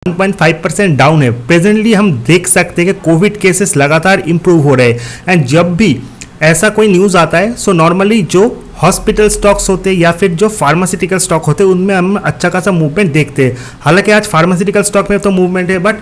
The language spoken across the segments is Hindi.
1.5% डाउन है। प्रेजेंटली हम देख सकते हैं कि कोविड केसेस लगातार इंप्रूव हो रहे हैं एंड जब भी ऐसा कोई न्यूज़ आता है सो नॉर्मली जो हॉस्पिटल स्टॉक्स होते हैं या फिर जो फार्मास्यूटिकल स्टॉक होते हैं उनमें हम अच्छा खासा मूवमेंट देखते हैं। हालांकि आज फार्मास्यूटिकल स्टॉक में तो मूवमेंट है बट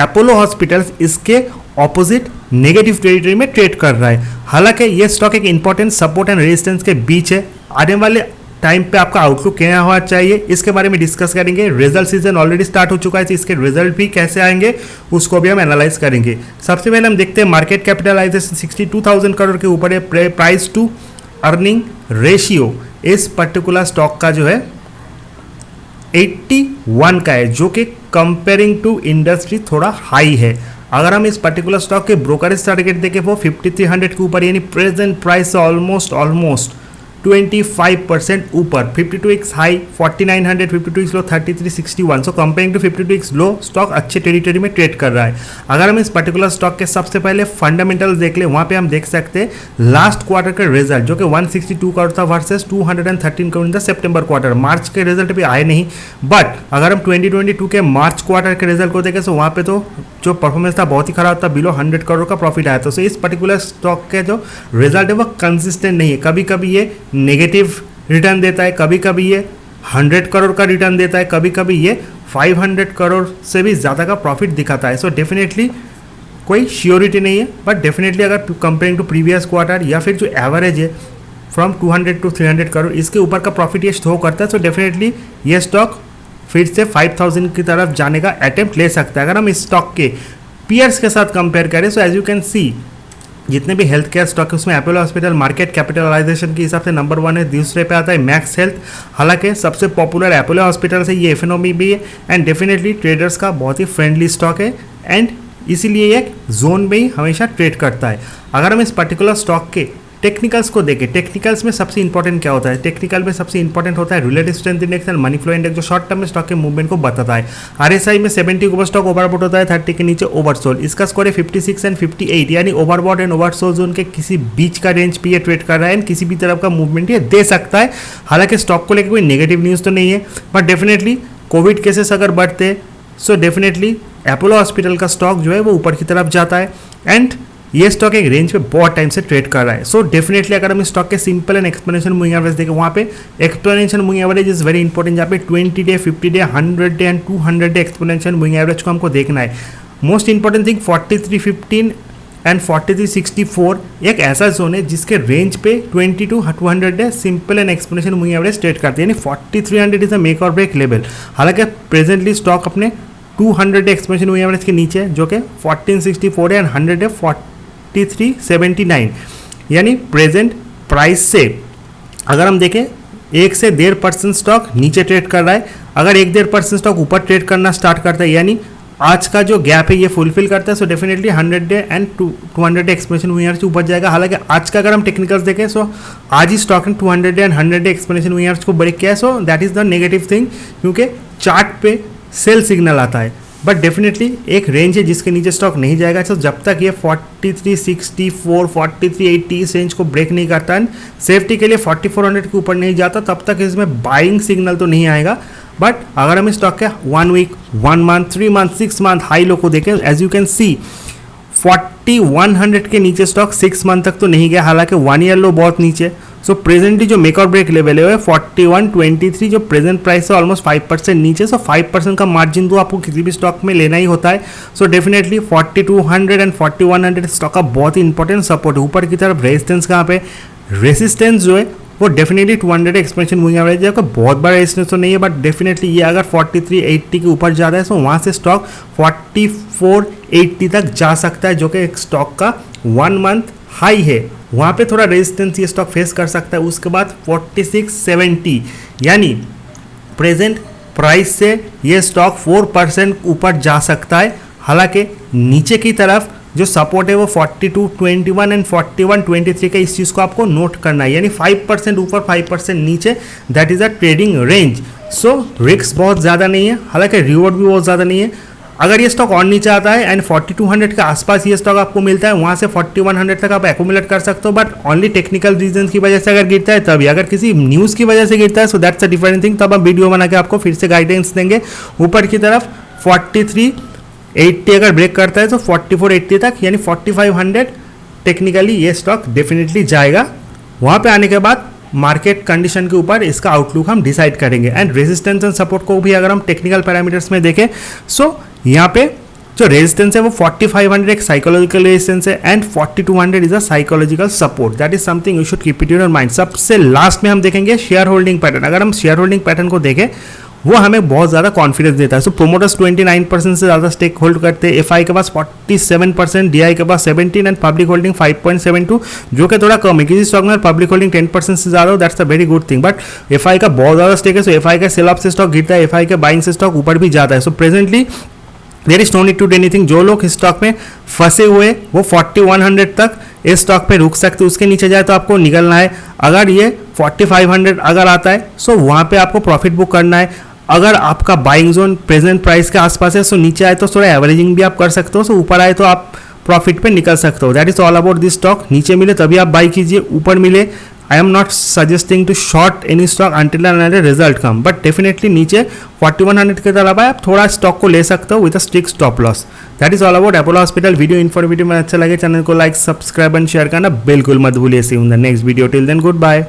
अपोलो हॉस्पिटल्स इसके ऑपोजिट नेगेटिव टेरिटरी में ट्रेड कर रहा है। हालांकि ये स्टॉक एक इंपॉर्टेंट सपोर्ट एंड रेजिस्टेंस के बीच है। आने वाले टाइम पे आपका आउटलुक क्या होना चाहिए इसके बारे में डिस्कस करेंगे। रिजल्ट सीजन ऑलरेडी स्टार्ट हो चुका है तो इसके रिजल्ट भी कैसे आएंगे उसको भी हम एनालाइज करेंगे। सबसे पहले हम देखते हैं मार्केट कैपिटलाइजेशन 62,000 करोड़ के ऊपर है। प्राइस टू अर्निंग रेशियो इस पर्टिकुलर स्टॉक का जो है 81 का है, जो कि कंपेयरिंग टू इंडस्ट्री थोड़ा हाई है। अगर हम इस पर्टिकुलर स्टॉक के ब्रोकरेज टारगेट देखें वो 5300 के ऊपर, यानी प्रेजेंट प्राइस से ऑलमोस्ट 25% ऊपर। 52x high 4900, 52x low 3361। So comparing to 52x low stock अच्छे टेरिटरी में ट्रेड कर रहा है। अगर हम इस पर्टिकुलर स्टॉक के सबसे पहले फंडामेंटल्स देख ले, वहाँ पे हम देख सकते हैं लास्ट क्वार्टर का रिजल्ट जो कि 162 करोड़ था वर्सेस 213 करोड़ इन द सितंबर क्वार्टर। मार्च के रिजल्ट भी आए नहीं बट अगर हम 2022 के मार्च क्वार्टर के रिजल्ट को देखें तो वहाँ पे तो जो परफॉर्मेंस था बहुत ही खराब था, बिलो 100 करोड़ का प्रॉफिट आया था। सो इस पर्टिकुलर स्टॉक के जो रिजल्ट है वो कंसिस्टेंट नहीं है। कभी कभी ये नेगेटिव रिटर्न देता है, कभी कभी ये 100 करोड़ का रिटर्न देता है, कभी कभी ये 500 करोड़ से भी ज़्यादा का प्रॉफिट दिखाता है। सो डेफिनेटली कोई श्योरिटी नहीं है बट डेफिनेटली अगर कंपेयरिंग टू प्रीवियस क्वार्टर या फिर जो एवरेज है फ्रॉम 200 टू 300 करोड़ इसके ऊपर का प्रॉफिट ये शो करता है। सो डेफिनेटली ये स्टॉक फिर से 5000 की तरफ जाने का अटेम्प्ट ले सकता है। अगर हम इस स्टॉक के पीयर्स के साथ कंपेयर करें so as you can see जितने भी हेल्थ केयर स्टॉक है उसमें अपोलो हॉस्पिटल मार्केट कैपिटलाइजेशन के हिसाब से नंबर 1 है। दूसरे पे आता है मैक्स हेल्थ। हालांकि सबसे पॉपुलर अपोलो हॉस्पिटल से ये एफएनओमी भी है एंड डेफिनेटली ट्रेडर्स का बहुत ही फ्रेंडली स्टॉक है एंड इसीलिए एक जोन में ही हमेशा ट्रेड करता है। अगर हम इस पर्टिकुलर स्टॉक के टेक्निकल्स को देखें, टेक्निकल्स में सबसे इंपॉर्टेंट क्या होता है? टेक्निकल में सबसे इंपॉर्टेंट होता है relative strength index and money flow index जो शॉर्ट टर्म में स्टॉक के मूवमेंट को बताता है। आरएसआई में 70 के ऊपर स्टॉक ओवरबॉट होता है, 30 के नीचे ओवरसोल्ड। इसका स्कोर है 56 एंड 58, यानी ओवरबॉट एंड ओवरसोल्ड जोन के किसी बीच का रेंज पे ये ट्रेड कर रहा है एंड किसी भी तरफ का मूवमेंट ये दे सकता है। हालांकि स्टॉक को लेकर कोई नेगेटिव न्यूज़ तो नहीं है बट डेफिनेटली कोविड केसेस अगर बढ़ते सो डेफिनेटली अपोलो हॉस्पिटल का स्टॉक जो है वो ऊपर की तरफ जाता है एंड ये स्टॉक एक रेंज पे बहुत टाइम से ट्रेड कर रहा है। सो डेफिनेटली अगर हम इस स्टॉक के simple and exponential moving average देखें वहाँ पे exponential moving average is very important, जहाँ पे 20 day 50 day 100 day and 200 day exponential moving average को हमको देखना है। मोस्ट इंपॉर्टेंट थिंग 4315 एंड 4364 एक ऐसा जोन है जिसके रेंज पे 20 to 200 day simple and exponential moving average trade करते हैं, यानी 4300 इज अ मेक और ब्रेक लेवल। हालांकि प्रेजेंटली स्टॉक अपने 200 डे एक्सपोनेंशियल मूविंग एवरेज के नीचे है जो कि 1464 है एंड 100 डे 4379, यानी प्रेजेंट प्राइस से अगर हम देखें 1 से 1.5% स्टॉक नीचे ट्रेड कर रहा है। अगर 1-1.5% स्टॉक ऊपर ट्रेड करना स्टार्ट करता है यानी आज का जो गैप है ये फुलफिल करता है so definitely 100 day and 200 day exponential moving average ऊपर जाएगा। हालांकि आज का अगर हम टेक्निकल्स देखें सो आज ही स्टॉक ने 200 day and 100 day exponential moving average को ब्रेक किया है। So that is the negative thing क्योंकि चार्ट पे सेल सिग्नल आता है बट डेफिनेटली एक रेंज है जिसके नीचे स्टॉक नहीं जाएगा। तो जब तक ये 4364 4380 इस रेंज को ब्रेक नहीं करता है सेफ्टी के लिए 4400 के ऊपर नहीं जाता तब तक इसमें बाइंग सिग्नल तो नहीं आएगा। बट अगर हम इस स्टॉक के 1 week 1 month 3 month 6 month high low को देखें एज यू कैन सी 4100 के नीचे स्टॉक 6 मंथ तक तो नहीं गया, हालांकि 1 ईयर लो बहुत नीचे। सो प्रेजेंटली जो मेक और ब्रेक लेवल है 4123 जो प्रेजेंट प्राइस है ऑलमोस्ट 5% नीचे। सो 5% का मार्जिन तो आपको किसी भी स्टॉक में लेना ही होता है। सो डेफिनेटली 4200 एंड 4100 स्टॉक का बहुत ही इंपॉर्टेंट सपोर्ट है। ऊपर की तरफ रेजिस्टेंस कहाँ पे? रेजिस्टेंस जो है वो डेफिनेटली 200 एक्सपेंशन मूविंग एवरेज है, बहुत बड़ा रेजिस्टेंस तो नहीं है बट डेफिनेटली ये अगर 4380 के ऊपर जाता है तो वहाँ से स्टॉक 4480 तक जा सकता है जो कि एक स्टॉक का 1 मंथ हाई है। वहाँ पे थोड़ा रेजिस्टेंस ये स्टॉक फेस कर सकता है। उसके बाद 4670 यानी प्रेजेंट प्राइस से ये स्टॉक 4% ऊपर जा सकता है। हालांकि नीचे की तरफ जो सपोर्ट है वो 4221 एंड 4123 का, इस चीज़ को आपको नोट करना है, यानी 5% ऊपर 5% नीचे that is a trading range. So risk बहुत ज़्यादा नहीं है, हालांकि रिवॉर्ड भी बहुत ज़्यादा नहीं है। अगर ये स्टॉक और नीचे आता है एंड 4200 के आसपास ये स्टॉक आपको मिलता है, वहाँ से 4100 तक आप एक्यूमुलेट कर सकते हो, बट ओनली टेक्निकल रीजन की वजह से अगर गिरता है तभी। अगर किसी न्यूज़ की वजह से गिरता है so that's a different thing, तब हम वीडियो बना के आपको फिर से गाइडेंस देंगे। ऊपर की तरफ 4380 अगर ब्रेक करता है तो 4480 तक, यानी 4500 टेक्निकली ये स्टॉक डेफिनेटली जाएगा। वहाँ पे आने के बाद मार्केट कंडीशन के ऊपर इसका आउटलुक हम डिसाइड करेंगे। एंड रेजिस्टेंस एंड सपोर्ट को भी अगर हम टेक्निकल पैरामीटर्स में देखें, सो यहाँ पे जो रेजिस्टेंस है वो 4500 एक साइकोलॉजिकल रेजिस्टेंस है and 4200 is a psychological support. That is something you should keep it in your mind. सबसे लास्ट में हम देखेंगे शेयर होल्डिंग पैटर्न। अगर हम शेयर होल्डिंग पैटर्न को देखें, वो हमें बहुत ज़्यादा कॉन्फिडेंस देता है। सो प्रोमोटर्स 29% से ज़्यादा स्टेक होल्ड करते हैं, एफआई के पास 47%, डीआई के पास 17 एंड पब्लिक होल्डिंग 5.72, जो कि थोड़ा कम है। किसी स्टॉक में पब्लिक होल्डिंग 10% से ज़्यादा हो, that's a very good thing. But FI का बहुत ज़्यादा स्टेक है, सो एफआई का सेल ऑफ से स्टॉक गिरता है, एफआई के बाइंग से स्टॉक ऊपर भी जाता है। So presently there is no need to do anything. जो लोग इस स्टॉक में फंसे हुए वो 4100 तक इस स्टॉक पे रुक सकते, उसके नीचे जाए तो आपको निकलना है। अगर ये 4500 अगर आता है सो वहाँ पे आपको प्रॉफिट बुक करना है। अगर आपका बाइंग जोन प्रेजेंट प्राइस के आसपास है, सो नीचे आए तो थोड़ा एवरेजिंग भी आप कर सकते हो, सो ऊपर आए तो आप प्रॉफिट पे निकल सकते हो। That is all about this stock. नीचे मिले तभी आप बाई कीजिए, ऊपर मिले I am not suggesting to short any stock until and result come, but definitely नीचे 4100 के तरफ आए आप थोड़ा स्टॉक को ले सकते हो with a strict stop loss. That is all about Apollo hospital. Video informative में अच्छा लगे चैनल को लाइक सब्सक्राइब एंड शेयर करना बिल्कुल मत भूलिए। See in the next video, till then good bye.